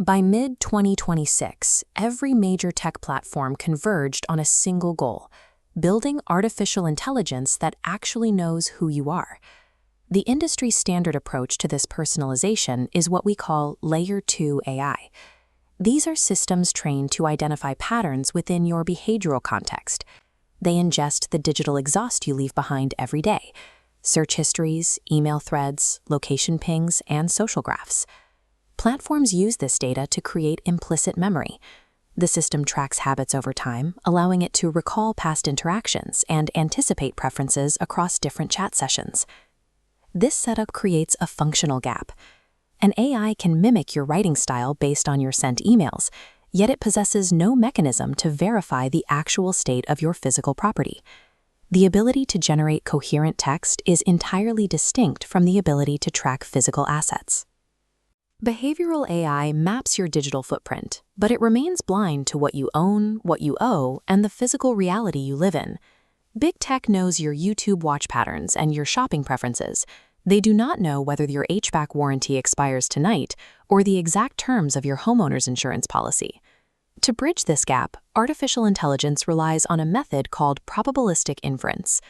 By mid-2026, every major tech platform converged on a single goal: building artificial intelligence that actually knows who you are. The industry standard approach to this personalization is what we call Layer 2 AI. These are systems trained to identify patterns within your behavioral context. They ingest the digital exhaust you leave behind every day: search histories, email threads, location pings, and social graphs. Platforms use this data to create implicit memory. The system tracks habits over time, allowing it to recall past interactions and anticipate preferences across different chat sessions. This setup creates a functional gap. An AI can mimic your writing style based on your sent emails, yet it possesses no mechanism to verify the actual state of your physical property. The ability to generate coherent text is entirely distinct from the ability to track physical assets. Behavioral AI maps your digital footprint, but it remains blind to what you own, what you owe, and the physical reality you live in. Big Tech knows your YouTube watch patterns and your shopping preferences. They do not know whether your HVAC warranty expires tonight or the exact terms of your homeowner's insurance policy. To bridge this gap, artificial intelligence relies on a method called probabilistic inference.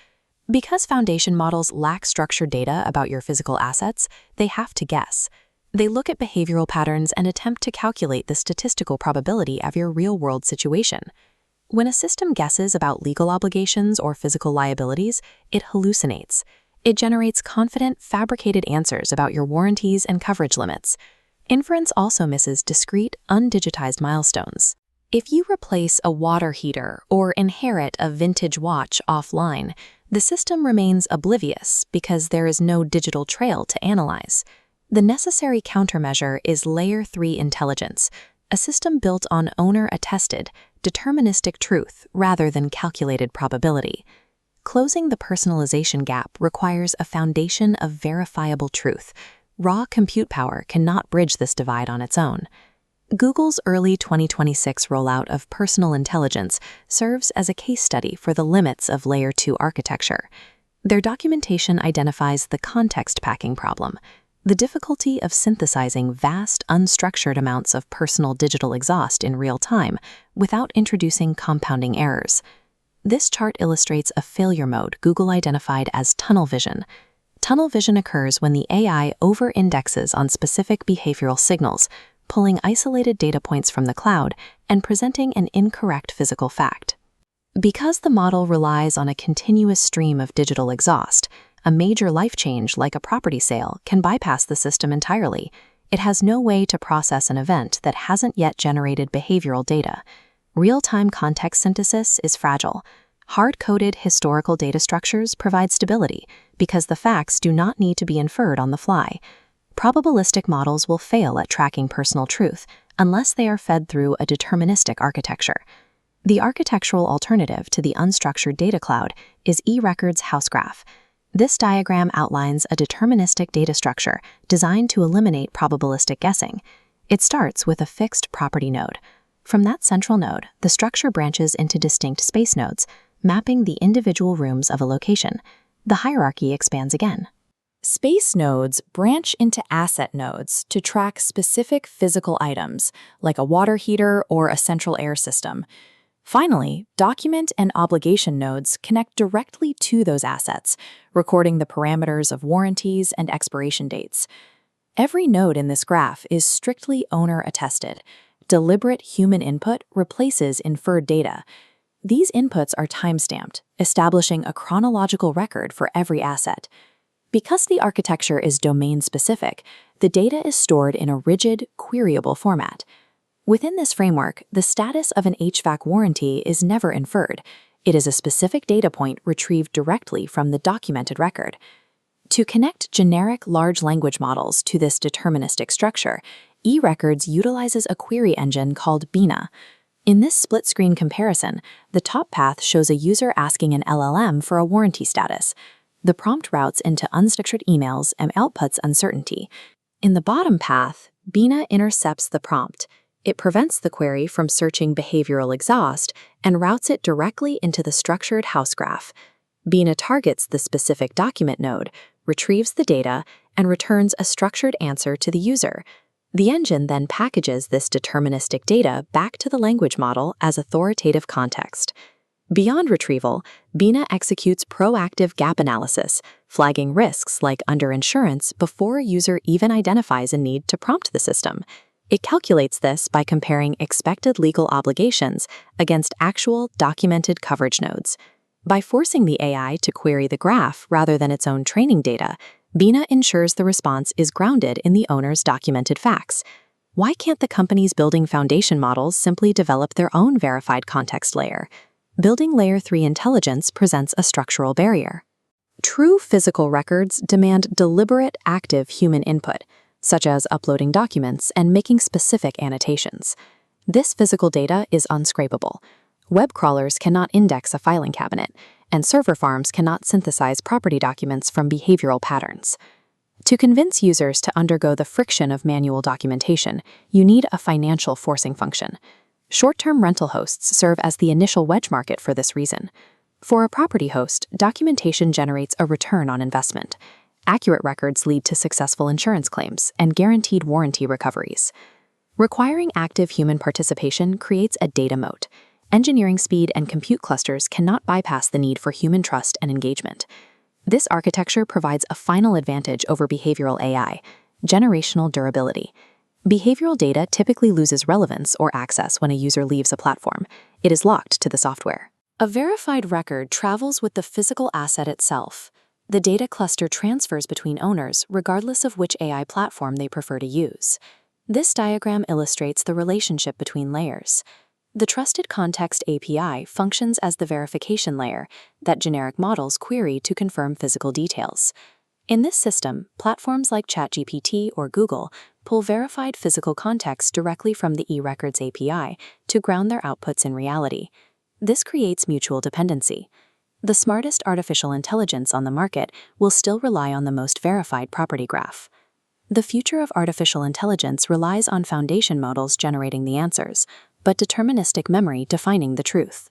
Because foundation models lack structured data about your physical assets, they have to guess. They look at behavioral patterns and attempt to calculate the statistical probability of your real-world situation. When a system guesses about legal obligations or physical liabilities, it hallucinates. It generates confident, fabricated answers about your warranties and coverage limits. Inference also misses discrete, undigitized milestones. If you replace a water heater or inherit a vintage watch offline, the system remains oblivious because there is no digital trail to analyze. The necessary countermeasure is Layer 3 intelligence, a system built on owner-attested, deterministic truth rather than calculated probability. Closing the personalization gap requires a foundation of verifiable truth. Raw compute power cannot bridge this divide on its own. Google's early 2026 rollout of personal intelligence serves as a case study for the limits of Layer 2 architecture. Their documentation identifies the context packing problem, the difficulty of synthesizing vast, unstructured amounts of personal digital exhaust in real time without introducing compounding errors. This chart illustrates a failure mode Google identified as tunnel vision. Tunnel vision occurs when the AI over-indexes on specific behavioral signals, pulling isolated data points from the cloud and presenting an incorrect physical fact. Because the model relies on a continuous stream of digital exhaust, a major life change like a property sale can bypass the system entirely. It has no way to process an event that hasn't yet generated behavioral data. Real-time context synthesis is fragile. Hard-coded historical data structures provide stability because the facts do not need to be inferred on the fly. Probabilistic models will fail at tracking personal truth unless they are fed through a deterministic architecture. The architectural alternative to the unstructured data cloud is eRecords House Graph. This diagram outlines a deterministic data structure designed to eliminate probabilistic guessing. It starts with a fixed property node. From that central node, the structure branches into distinct space nodes, mapping the individual rooms of a location. The hierarchy expands again. Space nodes branch into asset nodes to track specific physical items, like a water heater or a central air system. Finally, document and obligation nodes connect directly to those assets, recording the parameters of warranties and expiration dates. Every node in this graph is strictly owner-attested. Deliberate human input replaces inferred data. These inputs are timestamped, establishing a chronological record for every asset. Because the architecture is domain-specific, the data is stored in a rigid, queryable format. Within this framework, the status of an HVAC warranty is never inferred. It is a specific data point retrieved directly from the documented record. To connect generic large language models to this deterministic structure, eRecords utilizes a query engine called Bina. In this split-screen comparison, the top path shows a user asking an LLM for a warranty status. The prompt routes into unstructured emails and outputs uncertainty. In the bottom path, Bina intercepts the prompt. It prevents the query from searching behavioral exhaust and routes it directly into the structured house graph. Bina targets the specific document node, retrieves the data, and returns a structured answer to the user. The engine then packages this deterministic data back to the language model as authoritative context. Beyond retrieval, Bina executes proactive gap analysis, flagging risks like underinsurance before a user even identifies a need to prompt the system. It calculates this by comparing expected legal obligations against actual documented coverage nodes. By forcing the AI to query the graph rather than its own training data, Bina ensures the response is grounded in the owner's documented facts. Why can't the companies building foundation models simply develop their own verified context layer? Building Layer 3 intelligence presents a structural barrier. True physical records demand deliberate, active human input, such as uploading documents and making specific annotations. This physical data is unscrapable. Web crawlers cannot index a filing cabinet, and server farms cannot synthesize property documents from behavioral patterns. To convince users to undergo the friction of manual documentation, you need a financial forcing function. Short-term rental hosts serve as the initial wedge market for this reason. For a property host, documentation generates a return on investment. Accurate records lead to successful insurance claims and guaranteed warranty recoveries. Requiring active human participation creates a data moat. Engineering speed and compute clusters cannot bypass the need for human trust and engagement. This architecture provides a final advantage over behavioral AI: generational durability. Behavioral data typically loses relevance or access when a user leaves a platform. It is locked to the software. A verified record travels with the physical asset itself. The data cluster transfers between owners regardless of which AI platform they prefer to use. This diagram illustrates the relationship between layers. The Trusted Context API functions as the verification layer that generic models query to confirm physical details. In this system, platforms like ChatGPT or Google pull verified physical context directly from the eRecords API to ground their outputs in reality. This creates mutual dependency. The smartest artificial intelligence on the market will still rely on the most verified property graph. The future of artificial intelligence relies on foundation models generating the answers, but deterministic memory defining the truth.